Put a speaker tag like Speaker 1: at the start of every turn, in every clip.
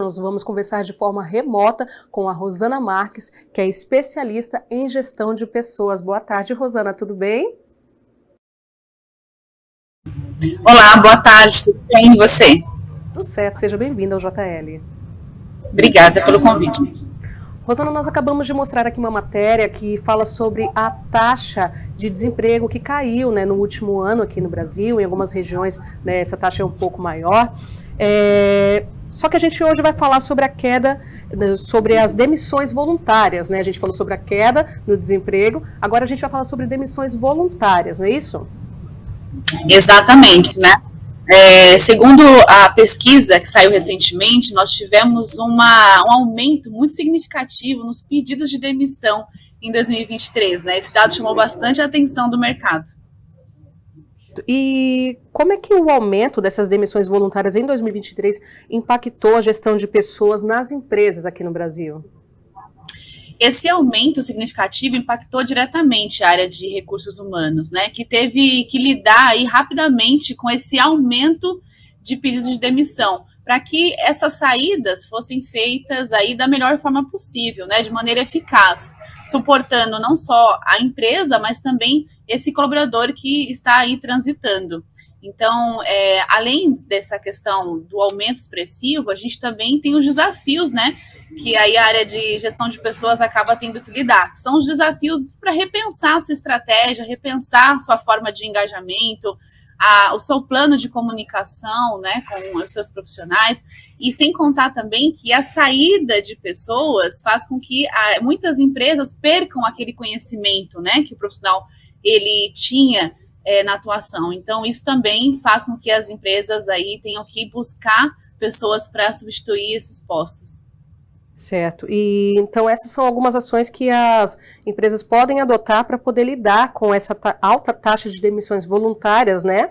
Speaker 1: nós vamos conversar de forma remota com a Rosana Marques, que é especialista em gestão de pessoas. Boa tarde, Rosana, tudo bem?
Speaker 2: Olá, boa tarde, tudo bem e você?
Speaker 1: Tudo certo, seja bem-vinda ao JL.
Speaker 2: Obrigada pelo convite.
Speaker 1: Rosana, nós acabamos de mostrar aqui uma matéria que fala sobre a taxa de desemprego que caiu, né, no último ano aqui no Brasil, em algumas regiões, né, essa taxa é um pouco maior. Só que a gente hoje vai falar sobre a queda, sobre as demissões voluntárias, né? A gente falou sobre a queda no desemprego, agora a gente vai falar sobre demissões voluntárias, não é isso?
Speaker 2: Exatamente, né? Segundo a pesquisa que saiu recentemente, nós tivemos um aumento muito significativo nos pedidos de demissão em 2023, né? Esse dado chamou bastante a atenção do mercado.
Speaker 1: E como é que o aumento dessas demissões voluntárias em 2023 impactou a gestão de pessoas nas empresas aqui no Brasil?
Speaker 2: Esse aumento significativo impactou diretamente a área de recursos humanos, né, que teve que lidar aí rapidamente com esse aumento de pedidos de demissão, para que essas saídas fossem feitas aí da melhor forma possível, né, de maneira eficaz, suportando não só a empresa, mas também esse colaborador que está aí transitando. Então, além dessa questão do aumento expressivo, a gente também tem os desafios, né, que aí a área de gestão de pessoas acaba tendo que lidar. São os desafios para repensar a sua estratégia, repensar a sua forma de engajamento, o seu plano de comunicação, né, com os seus profissionais, e sem contar também que a saída de pessoas faz com que muitas empresas percam aquele conhecimento, né, que o profissional ele tinha na atuação. Então, isso também faz com que as empresas aí tenham que buscar pessoas para substituir esses postos.
Speaker 1: Certo. E então essas são algumas ações que as empresas podem adotar para poder lidar com essa alta taxa de demissões voluntárias, né?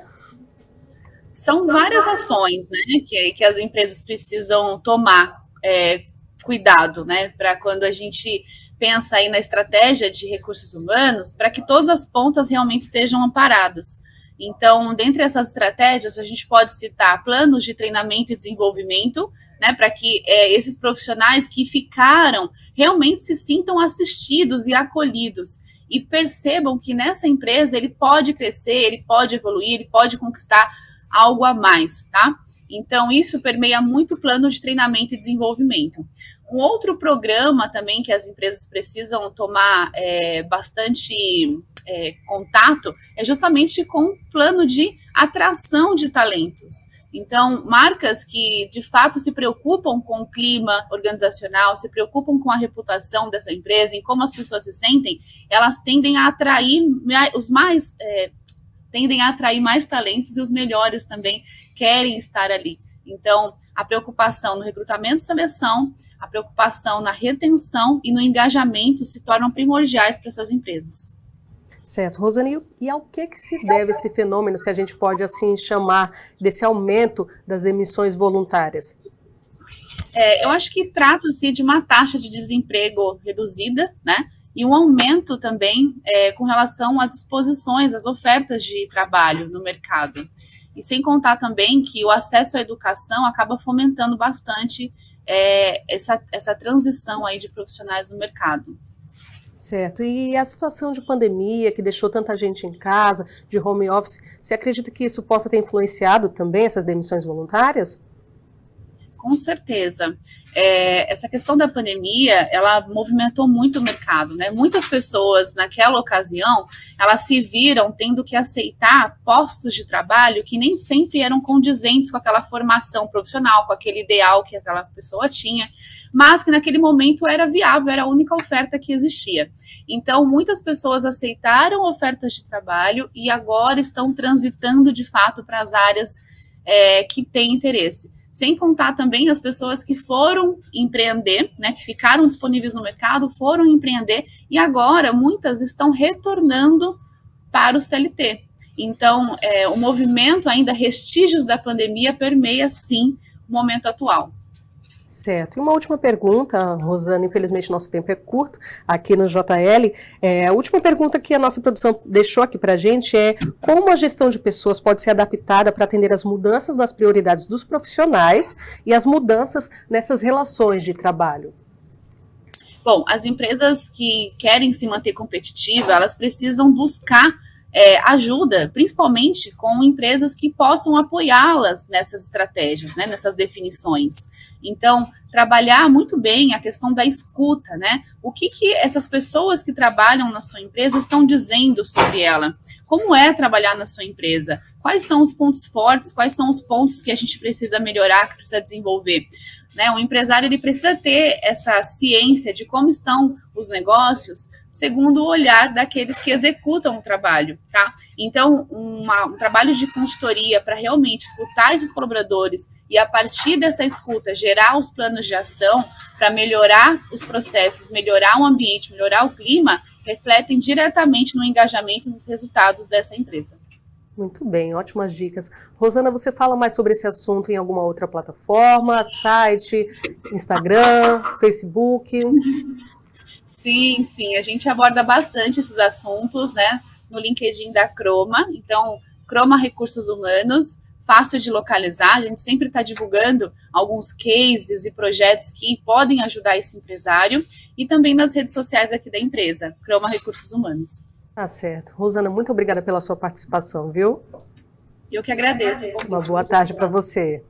Speaker 2: São várias ações, né, que as empresas precisam tomar cuidado, né, para quando a gente pensa aí na estratégia de recursos humanos, para que todas as pontas realmente estejam amparadas. Então, dentre essas estratégias, a gente pode citar planos de treinamento e desenvolvimento, né, para que esses profissionais que ficaram realmente se sintam assistidos e acolhidos e percebam que nessa empresa ele pode crescer, ele pode evoluir, ele pode conquistar algo a mais, tá? Então, isso permeia muito o plano de treinamento e desenvolvimento. Um outro programa também que as empresas precisam tomar bastante contato é justamente com o plano de atração de talentos. Então, marcas que de fato se preocupam com o clima organizacional, se preocupam com a reputação dessa empresa, em como as pessoas se sentem, elas tendem a atrair mais talentos e os melhores também querem estar ali. Então, a preocupação no recrutamento e seleção, a preocupação na retenção e no engajamento se tornam primordiais para essas empresas.
Speaker 1: Certo, Rosane, e ao que se deve esse fenômeno, se a gente pode assim chamar, desse aumento das demissões voluntárias?
Speaker 2: Eu acho que trata-se de uma taxa de desemprego reduzida, né? E um aumento também com relação às exposições, às ofertas de trabalho no mercado. E sem contar também que o acesso à educação acaba fomentando bastante essa transição aí de profissionais no mercado.
Speaker 1: Certo. E a situação de pandemia que deixou tanta gente em casa, de home office, você acredita que isso possa ter influenciado também essas demissões voluntárias?
Speaker 2: Com certeza. Essa questão da pandemia, ela movimentou muito o mercado, né? Muitas pessoas, naquela ocasião, elas se viram tendo que aceitar postos de trabalho que nem sempre eram condizentes com aquela formação profissional, com aquele ideal que aquela pessoa tinha, mas que naquele momento era viável, era a única oferta que existia. Então, muitas pessoas aceitaram ofertas de trabalho e agora estão transitando, de fato, para as áreas que têm interesse. Sem contar também as pessoas que foram empreender, né, que ficaram disponíveis no mercado, foram empreender e agora muitas estão retornando para o CLT. Então, o movimento ainda, restígios da pandemia, permeia sim o momento atual.
Speaker 1: Certo. E uma última pergunta, Rosana, infelizmente nosso tempo é curto aqui no JL. A última pergunta que a nossa produção deixou aqui para a gente é como a gestão de pessoas pode ser adaptada para atender as mudanças nas prioridades dos profissionais e as mudanças nessas relações de trabalho?
Speaker 2: Bom, as empresas que querem se manter competitivas, elas precisam buscar ajuda, principalmente com empresas que possam apoiá-las nessas estratégias, né, nessas definições. Então, trabalhar muito bem a questão da escuta, né? O que essas pessoas que trabalham na sua empresa estão dizendo sobre ela? Como é trabalhar na sua empresa? Quais são os pontos fortes? Quais são os pontos que a gente precisa melhorar, que precisa desenvolver? Né, o empresário ele precisa ter essa ciência de como estão os negócios, segundo o olhar daqueles que executam o trabalho, tá? Então, um trabalho de consultoria para realmente escutar esses colaboradores e, a partir dessa escuta, gerar os planos de ação para melhorar os processos, melhorar o ambiente, melhorar o clima, refletem diretamente no engajamento e nos resultados dessa empresa.
Speaker 1: Muito bem, ótimas dicas. Rosana, você fala mais sobre esse assunto em alguma outra plataforma, site, Instagram, Facebook?
Speaker 2: Sim, a gente aborda bastante esses assuntos, né, no LinkedIn da Croma. Então, Croma Recursos Humanos, fácil de localizar, a gente sempre está divulgando alguns cases e projetos que podem ajudar esse empresário, e também nas redes sociais aqui da empresa, Croma Recursos Humanos.
Speaker 1: Tá certo. Rosana, muito obrigada pela sua participação, viu?
Speaker 2: Eu que agradeço.
Speaker 1: Uma boa tarde para você.